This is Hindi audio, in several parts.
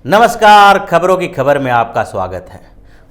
नमस्कार, खबरों की खबर में आपका स्वागत है।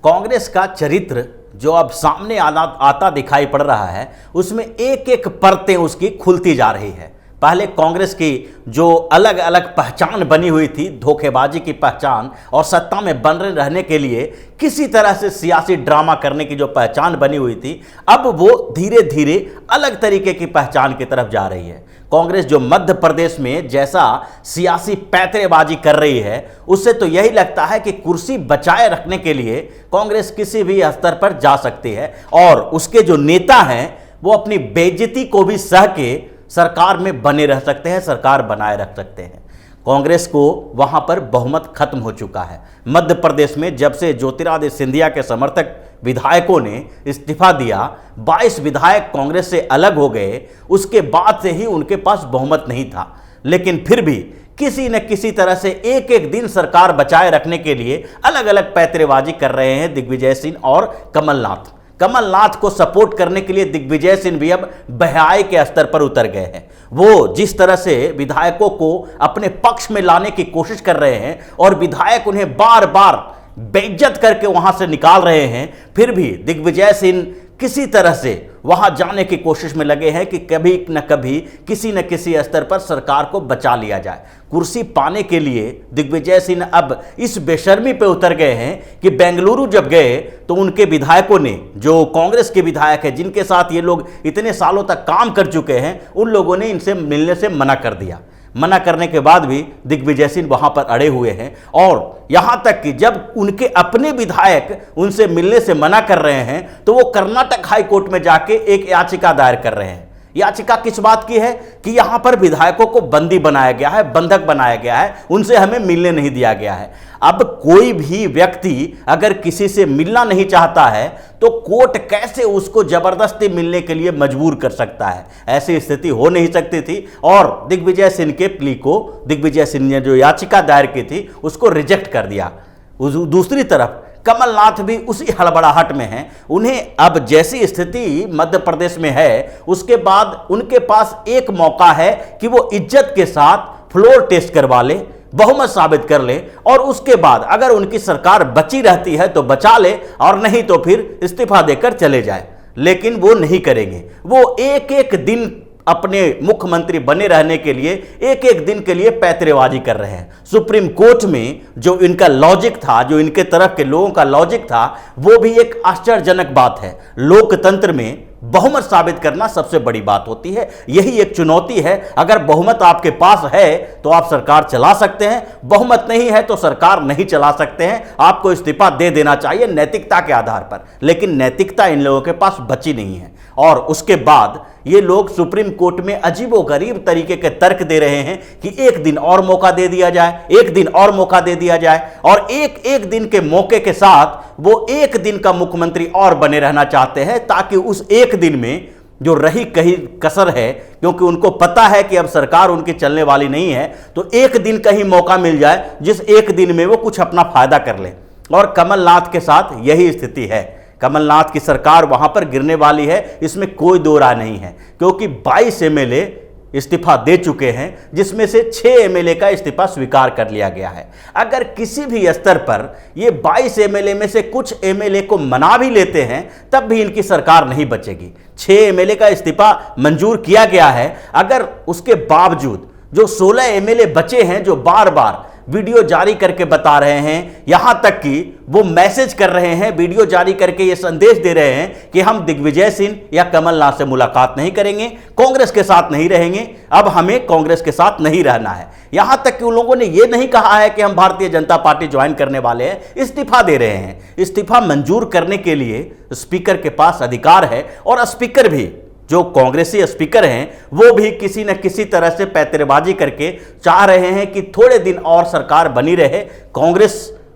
कांग्रेस का चरित्र जो अब सामने आता दिखाई पड़ रहा है, उसमें एक एक परतें उसकी खुलती जा रही है। पहले कांग्रेस की जो अलग अलग पहचान बनी हुई थी, धोखेबाजी की पहचान और सत्ता में बने रहने के लिए किसी तरह से सियासी ड्रामा करने की जो पहचान बनी हुई थी, अब वो धीरे धीरे अलग तरीके की पहचान की तरफ जा रही है। कांग्रेस जो मध्य प्रदेश में जैसा सियासी पैंतरेबाजी कर रही है, उससे तो यही लगता है कि कुर्सी बचाए रखने के लिए कांग्रेस किसी भी स्तर पर जा सकती है और उसके जो नेता हैं वो अपनी बेइज्जती को भी सह के सरकार में बने रह सकते हैं, सरकार बनाए रख सकते हैं। कांग्रेस को वहां पर बहुमत खत्म हो चुका है। मध्य प्रदेश में जब से ज्योतिरादित्य सिंधिया के समर्थक विधायकों ने इस्तीफा दिया, 22 विधायक कांग्रेस से अलग हो गए, उसके बाद से ही उनके पास बहुमत नहीं था। लेकिन फिर भी किसी न किसी तरह से एक एक दिन सरकार बचाए रखने के लिए अलग अलग पैंतरेबाजी कर रहे हैं दिग्विजय सिंह और कमलनाथ। कमलनाथ को सपोर्ट करने के लिए दिग्विजय सिंह भी अब बहआई के स्तर पर उतर गए हैं। वो जिस तरह से विधायकों को अपने पक्ष में लाने की कोशिश कर रहे हैं और विधायक उन्हें बार बार बेइज्जत करके वहां से निकाल रहे हैं, फिर भी दिग्विजय सिंह किसी तरह से वहां जाने की कोशिश में लगे हैं कि कभी न कभी किसी न किसी स्तर पर सरकार को बचा लिया जाए। कुर्सी पाने के लिए दिग्विजय सिंह अब इस बेशर्मी पे उतर गए हैं कि बेंगलुरु जब गए तो उनके विधायकों ने, जो कांग्रेस के विधायक हैं जिनके साथ ये लोग इतने सालों तक काम कर चुके हैं, उन लोगों ने इनसे मिलने से मना कर दिया। मना करने के बाद भी दिग्विजय सिंह वहां पर अड़े हुए हैं और यहां तक कि जब उनके अपने विधायक उनसे मिलने से मना कर रहे हैं तो वो कर्नाटक हाई कोर्ट में जाके एक याचिका दायर कर रहे हैं। याचिका किस बात की है कि यहां पर विधायकों को बंदी बनाया गया है, बंधक बनाया गया है, उनसे हमें मिलने नहीं दिया गया है। अब कोई भी व्यक्ति अगर किसी से मिलना नहीं चाहता है तो कोर्ट कैसे उसको जबरदस्ती मिलने के लिए मजबूर कर सकता है? ऐसी स्थिति हो नहीं सकती थी और दिग्विजय सिंह के प्ली को दिग्विजय सिंह ने जो याचिका दायर की थी उसको रिजेक्ट कर दिया। दूसरी तरफ कमलनाथ भी उसी हड़बड़ाहट में हैं। उन्हें अब जैसी स्थिति मध्य प्रदेश में है, उसके बाद उनके पास एक मौका है कि वो इज्जत के साथ फ्लोर टेस्ट करवा ले, बहुमत साबित कर ले और उसके बाद अगर उनकी सरकार बची रहती है तो बचा ले और नहीं तो फिर इस्तीफा देकर चले जाए। लेकिन वो नहीं करेंगे। वो एक एक दिन अपने मुख्यमंत्री बने रहने के लिए एक एक दिन के लिए पैंतरेबाजी कर रहे हैं। सुप्रीम कोर्ट में जो इनका लॉजिक था, जो इनके तरफ के लोगों का लॉजिक था, वो भी एक आश्चर्यजनक बात है। लोकतंत्र में बहुमत साबित करना सबसे बड़ी बात होती है, यही एक चुनौती है। अगर बहुमत आपके पास है तो आप सरकार चला सकते हैं, बहुमत नहीं है तो सरकार नहीं चला सकते हैं। आपको इस्तीफा दे देना चाहिए नैतिकता के आधार पर, लेकिन नैतिकता इन लोगों के पास बची नहीं है। और उसके बाद ये लोग सुप्रीम कोर्ट में अजीबोगरीब तरीके के तर्क दे रहे हैं कि एक दिन और मौका दे दिया जाए, एक दिन और मौका दे दिया जाए और एक एक दिन के मौके के साथ वो एक दिन का मुख्यमंत्री और बने रहना चाहते हैं ताकि उस एक दिन में जो रही कहीं कसर है, क्योंकि उनको पता है कि अब सरकार उनकी चलने वाली नहीं है, तो एक दिन का ही मौका मिल जाए जिस एक दिन में वो कुछ अपना फायदा कर ले। और कमलनाथ के साथ यही स्थिति है। कमलनाथ की सरकार वहां पर गिरने वाली है, इसमें कोई दो राय नहीं है, क्योंकि 22 एमएलए इस्तीफा दे चुके हैं, जिसमें से 6 एमएलए का इस्तीफा स्वीकार कर लिया गया है। अगर किसी भी स्तर पर ये 22 एमएलए में से कुछ एमएलए को मना भी लेते हैं तब भी इनकी सरकार नहीं बचेगी। 6 एमएलए का इस्तीफा मंजूर किया गया है, अगर उसके बावजूद जो 16 एमएलए बचे हैं जो बार बार वीडियो जारी करके बता रहे हैं, यहां तक कि वो मैसेज कर रहे हैं, वीडियो जारी करके ये संदेश दे रहे हैं कि हम दिग्विजय सिंह या कमलनाथ से मुलाकात नहीं करेंगे, कांग्रेस के साथ नहीं रहेंगे, अब हमें कांग्रेस के साथ नहीं रहना है। यहां तक कि उन लोगों ने ये नहीं कहा है कि हम भारतीय जनता पार्टी ज्वाइन करने वाले हैं, इस्तीफा दे रहे हैं। इस्तीफा मंजूर करने के लिए स्पीकर के पास अधिकार है और स्पीकर भी, जो कांग्रेसी स्पीकर हैं, वो भी किसी न किसी तरह से पैंतरेबाजी करके चाह रहे हैं कि थोड़े दिन और सरकार बनी रहे। कांग्रेस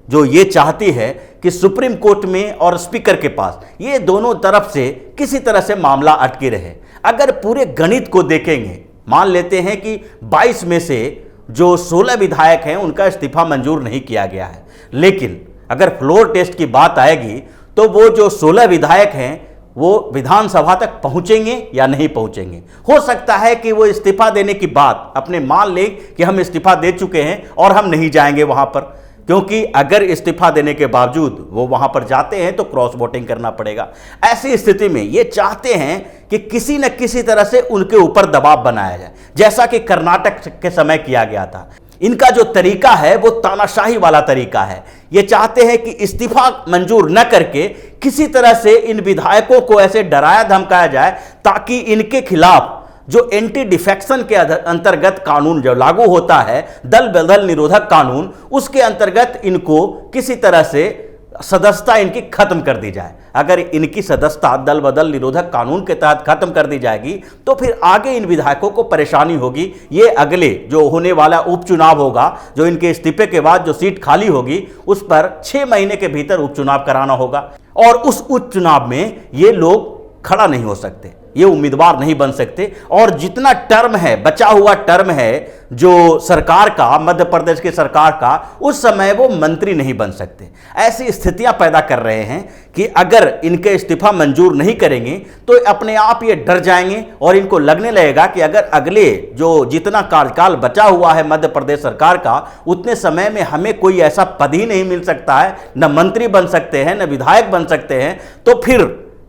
जो ये चाहती है कि सुप्रीम कोर्ट में और स्पीकर के पास ये दोनों तरफ से किसी तरह से मामला अटके रहे। अगर पूरे गणित को देखेंगे, मान लेते हैं कि 22 में से जो 16 विधायक हैं उनका इस्तीफा मंजूर नहीं किया गया है, लेकिन अगर फ्लोर टेस्ट की बात आएगी तो वो जो 16 विधायक हैं वो विधानसभा तक पहुंचेंगे या नहीं पहुंचेंगे। हो सकता है कि वो इस्तीफा देने की बात अपने मान लें कि हम इस्तीफा दे चुके हैं और हम नहीं जाएंगे वहां पर, क्योंकि अगर इस्तीफा देने के बावजूद वो वहां पर जाते हैं तो क्रॉस वोटिंग करना पड़ेगा। ऐसी स्थिति में ये चाहते हैं कि किसी न किसी तरह से उनके ऊपर दबाव बनाया जाए, जैसा कि कर्नाटक के समय किया गया था। इनका जो तरीका है वो तानाशाही वाला तरीका है। ये चाहते हैं कि इस्तीफा मंजूर न करके किसी तरह से इन विधायकों को ऐसे डराया धमकाया जाए ताकि इनके खिलाफ जो एंटी डिफेक्शन के अंतर्गत कानून जो लागू होता है, दल बदल निरोधक कानून, उसके अंतर्गत इनको किसी तरह से सदस्यता इनकी खत्म कर दी जाए। अगर इनकी सदस्यता दल बदल निरोधक कानून के तहत खत्म कर दी जाएगी तो फिर आगे इन विधायकों को परेशानी होगी। ये अगले जो होने वाला उपचुनाव होगा, जो इनके इस्तीफे के बाद जो सीट खाली होगी, उस पर 6 महीने के भीतर उपचुनाव कराना होगा और उस उपचुनाव में ये लोग खड़ा नहीं हो सकते, ये उम्मीदवार नहीं बन सकते। और जितना टर्म है, बचा हुआ टर्म है जो सरकार का, मध्य प्रदेश की सरकार का, उस समय वो मंत्री नहीं बन सकते। ऐसी स्थितियां पैदा कर रहे हैं कि अगर इनके इस्तीफा मंजूर नहीं करेंगे तो अपने आप ये डर जाएंगे और इनको लगने लगेगा कि अगर अगले जो जितना कार्यकाल बचा हुआ है मध्य प्रदेश सरकार का, उतने समय में हमें कोई ऐसा पद ही नहीं मिल सकता है, न मंत्री बन सकते हैं, न विधायक बन सकते हैं, तो फिर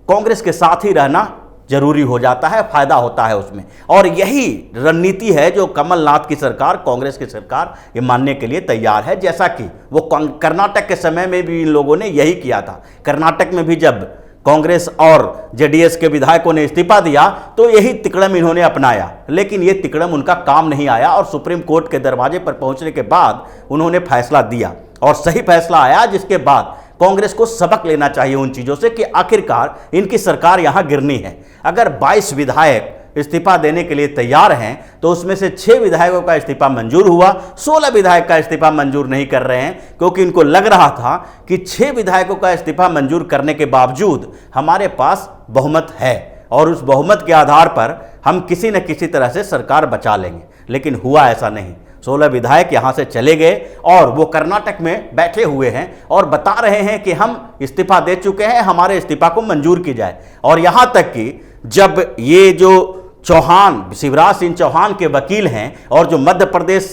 कांग्रेस के साथ ही रहना जरूरी हो जाता है, फायदा होता है उसमें। और यही रणनीति है जो कमलनाथ की सरकार, कांग्रेस की सरकार ये मानने के लिए तैयार है, जैसा कि वो कर्नाटक के समय में भी इन लोगों ने यही किया था। कर्नाटक में भी जब कांग्रेस और जेडीएस के विधायकों ने इस्तीफा दिया तो यही तिकड़म इन्होंने अपनाया, लेकिन ये तिकड़म उनका काम नहीं आया और सुप्रीम कोर्ट के दरवाजे पर पहुंचने के बाद उन्होंने फैसला दिया और सही फैसला आया, जिसके बाद कांग्रेस को सबक लेना चाहिए उन चीजों से कि आखिरकार इनकी सरकार यहां गिरनी है। अगर 22 विधायक इस्तीफा देने के लिए तैयार हैं तो उसमें से 6 विधायकों का इस्तीफा मंजूर हुआ, 16 विधायक का इस्तीफा मंजूर नहीं कर रहे हैं, क्योंकि इनको लग रहा था कि 6 विधायकों का इस्तीफा मंजूर करने के बावजूद हमारे पास बहुमत है और उस बहुमत के आधार पर हम किसी न किसी तरह से सरकार बचा लेंगे। लेकिन हुआ ऐसा नहीं। 16 विधायक यहां से चले गए और वो कर्नाटक में बैठे हुए हैं और बता रहे हैं कि हम इस्तीफा दे चुके हैं, हमारे इस्तीफा को मंजूर की जाए। और यहां तक कि जब ये जो चौहान, शिवराज सिंह चौहान के वकील हैं और जो मध्य प्रदेश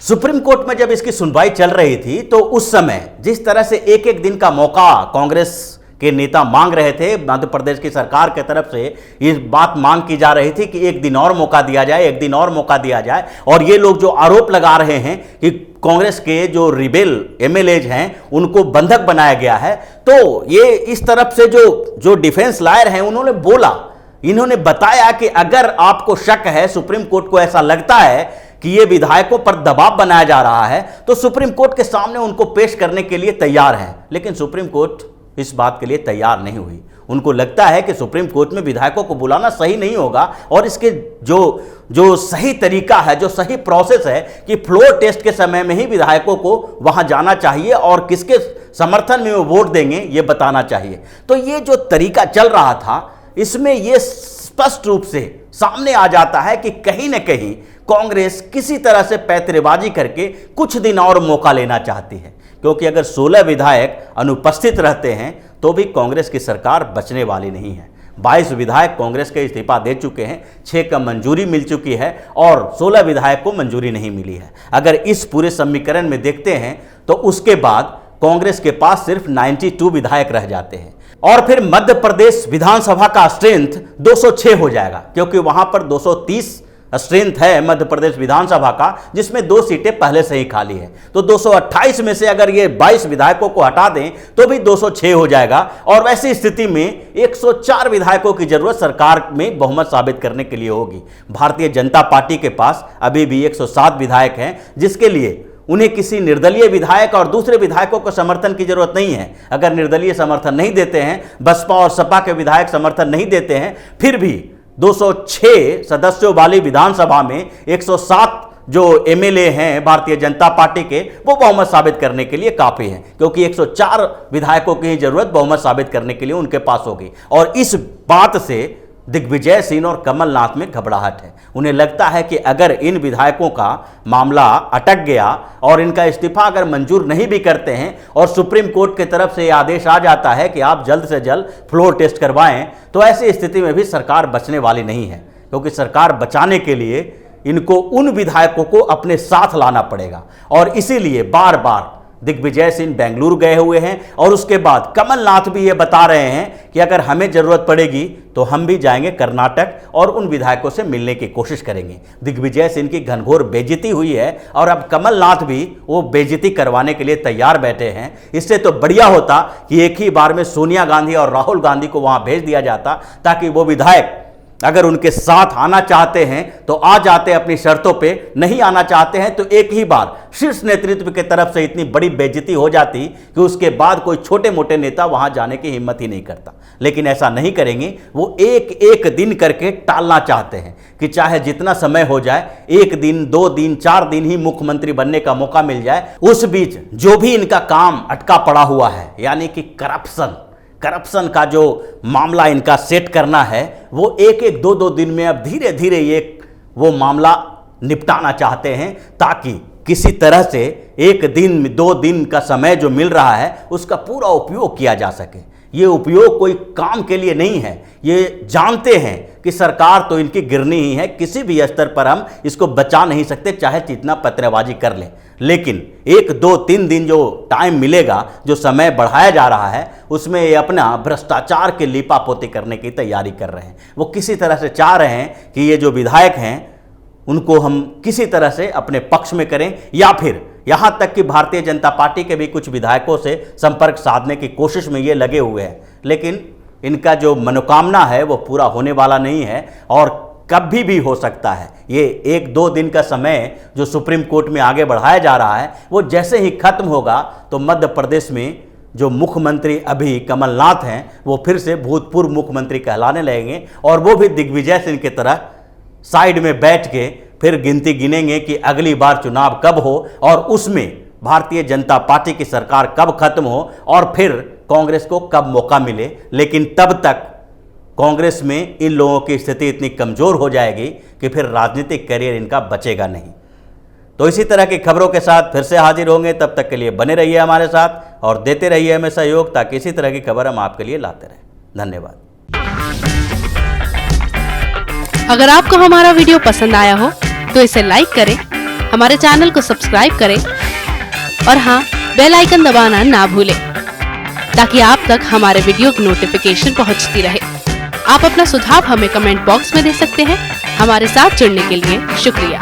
सुप्रीम कोर्ट में जब इसकी सुनवाई चल रही थी तो उस समय जिस तरह से एक एक दिन का मौका कांग्रेस के नेता मांग रहे थे, मध्य प्रदेश की सरकार की तरफ से ये बात मांग की जा रही थी कि एक दिन और मौका दिया जाए, एक दिन और मौका दिया जाए। और ये लोग जो आरोप लगा रहे हैं कि कांग्रेस के जो रिबेल एमएलएज हैं उनको बंधक बनाया गया है, तो ये इस तरफ से जो डिफेंस लॉयर हैं उन्होंने बोला, इन्होंने बताया कि अगर आपको शक है, सुप्रीम कोर्ट को ऐसा लगता है कि ये विधायकों पर दबाव बनाया जा रहा है, तो सुप्रीम कोर्ट के सामने उनको पेश करने के लिए तैयार है। लेकिन सुप्रीम कोर्ट इस बात के लिए तैयार नहीं हुई। उनको लगता है कि सुप्रीम कोर्ट में विधायकों को बुलाना सही नहीं होगा और इसके जो सही तरीका है, जो सही प्रोसेस है कि फ्लोर टेस्ट के समय में ही विधायकों को वहां जाना चाहिए और किसके समर्थन में वो वोट देंगे ये बताना चाहिए। तो ये जो तरीका चल रहा था, इसमें ये स्पष्ट रूप से सामने आ जाता है कि कहीं न कहीं कांग्रेस किसी तरह से पैंतरेबाजी करके कुछ दिन और मौका लेना चाहती है, क्योंकि अगर 16 विधायक अनुपस्थित रहते हैं तो भी कांग्रेस की सरकार बचने वाली नहीं है। 22 विधायक कांग्रेस के इस्तीफा दे चुके हैं, 6 का मंजूरी मिल चुकी है और 16 विधायक को मंजूरी नहीं मिली है। अगर इस पूरे समीकरण में देखते हैं तो उसके बाद कांग्रेस के पास सिर्फ 92 विधायक रह जाते हैं और फिर मध्य प्रदेश विधानसभा का स्ट्रेंथ 206 हो जाएगा, क्योंकि वहां पर 230 स्ट्रेंथ है मध्य प्रदेश विधानसभा का, जिसमें 2 सीटें पहले से ही खाली है। तो 228 में से अगर ये 22 विधायकों को हटा दें तो भी 206 हो जाएगा और वैसी स्थिति में 104 विधायकों की जरूरत सरकार में बहुमत साबित करने के लिए होगी। भारतीय जनता पार्टी के पास अभी भी 107 विधायक हैं, जिसके लिए उन्हें किसी निर्दलीय विधायक और दूसरे विधायकों को समर्थन की जरूरत नहीं है। अगर निर्दलीय समर्थन नहीं देते हैं, बसपा और सपा के विधायक समर्थन नहीं देते हैं, फिर भी 206 सदस्यों वाली विधानसभा में 107 जो एमएलए हैं भारतीय जनता पार्टी के, वो बहुमत साबित करने के लिए काफी हैं, क्योंकि 104 विधायकों की जरूरत बहुमत साबित करने के लिए उनके पास होगी। और इस बात से दिग्विजय सिंह और कमलनाथ में घबराहट है। उन्हें लगता है कि अगर इन विधायकों का मामला अटक गया और इनका इस्तीफा अगर मंजूर नहीं भी करते हैं और सुप्रीम कोर्ट की तरफ से आदेश आ जाता है कि आप जल्द से जल्द फ्लोर टेस्ट करवाएं, तो ऐसी स्थिति में भी सरकार बचने वाली नहीं है, क्योंकि सरकार बचाने के लिए इनको उन विधायकों को अपने साथ लाना पड़ेगा। और इसीलिए बार बार दिग्विजय सिंह बेंगलुरु गए हुए हैं और उसके बाद कमलनाथ भी ये बता रहे हैं कि अगर हमें जरूरत पड़ेगी तो हम भी जाएंगे कर्नाटक और उन विधायकों से मिलने की कोशिश करेंगे। दिग्विजय सिंह की घनघोर बेइज्जती हुई है और अब कमलनाथ भी वो बेइज्जती करवाने के लिए तैयार बैठे हैं। इससे तो बढ़िया होता कि एक ही बार में सोनिया गांधी और राहुल गांधी को वहां भेज दिया जाता, ताकि वो विधायक अगर उनके साथ आना चाहते हैं तो आ जाते अपनी शर्तों पे, नहीं आना चाहते हैं तो एक ही बार शीर्ष नेतृत्व की तरफ से इतनी बड़ी बेइज्जती हो जाती कि उसके बाद कोई छोटे मोटे नेता वहां जाने की हिम्मत ही नहीं करता। लेकिन ऐसा नहीं करेंगे, वो एक एक दिन करके टालना चाहते हैं कि चाहे जितना समय हो जाए, 1 दिन 2 दिन 4 दिन ही मुख्यमंत्री बनने का मौका मिल जाए। उस बीच जो भी इनका काम अटका पड़ा हुआ है, यानी कि करप्शन का जो मामला इनका सेट करना है, वो एक एक 2 दिन में अब धीरे धीरे ये वो मामला निपटाना चाहते हैं, ताकि किसी तरह से 1 दिन 2 दिन का समय जो मिल रहा है उसका पूरा उपयोग किया जा सके। ये उपयोग कोई काम के लिए नहीं है, ये जानते हैं कि सरकार तो इनकी गिरनी ही है, किसी भी स्तर पर हम इसको बचा नहीं सकते, चाहे जितना पत्रेबाजी कर लें। लेकिन 1 2 3 दिन जो टाइम मिलेगा, जो समय बढ़ाया जा रहा है, उसमें ये अपना भ्रष्टाचार के लीपापोती करने की तैयारी कर रहे हैं। वो किसी तरह से चाह रहे हैं कि ये जो विधायक हैं उनको हम किसी तरह से अपने पक्ष में करें, या फिर यहाँ तक कि भारतीय जनता पार्टी के भी कुछ विधायकों से संपर्क साधने की कोशिश में ये लगे हुए हैं। लेकिन इनका जो मनोकामना है वो पूरा होने वाला नहीं है और कभी भी हो सकता है। ये 1 2 दिन का समय जो सुप्रीम कोर्ट में आगे बढ़ाया जा रहा है, वो जैसे ही खत्म होगा तो मध्य प्रदेश में जो मुख्यमंत्री अभी कमलनाथ हैं वो फिर से भूतपूर्व मुख्यमंत्री कहलाने लगेंगे और वो भी दिग्विजय सिंह की तरह साइड में बैठ के फिर गिनती गिनेंगे कि अगली बार चुनाव कब हो और उसमें भारतीय जनता पार्टी की सरकार कब खत्म हो और फिर कांग्रेस को कब मौका मिले। लेकिन तब तक कांग्रेस में इन लोगों की स्थिति इतनी कमज़ोर हो जाएगी कि फिर राजनीतिक करियर इनका बचेगा नहीं। तो इसी तरह की खबरों के साथ फिर से हाजिर होंगे, तब तक के लिए बने रहिए हमारे साथ और देते रहिए हमें सहयोग, ताकि इसी तरह की खबर हम आपके लिए लाते रहें। धन्यवाद। अगर आपको हमारा वीडियो पसंद आया हो तो इसे लाइक करें, हमारे चैनल को सब्सक्राइब करें और हाँ, बेल आइकन दबाना ना भूलें, ताकि आप तक हमारे वीडियो की नोटिफिकेशन पहुंचती रहे। आप अपना सुझाव हमें कमेंट बॉक्स में दे सकते हैं। हमारे साथ जुड़ने के लिए शुक्रिया।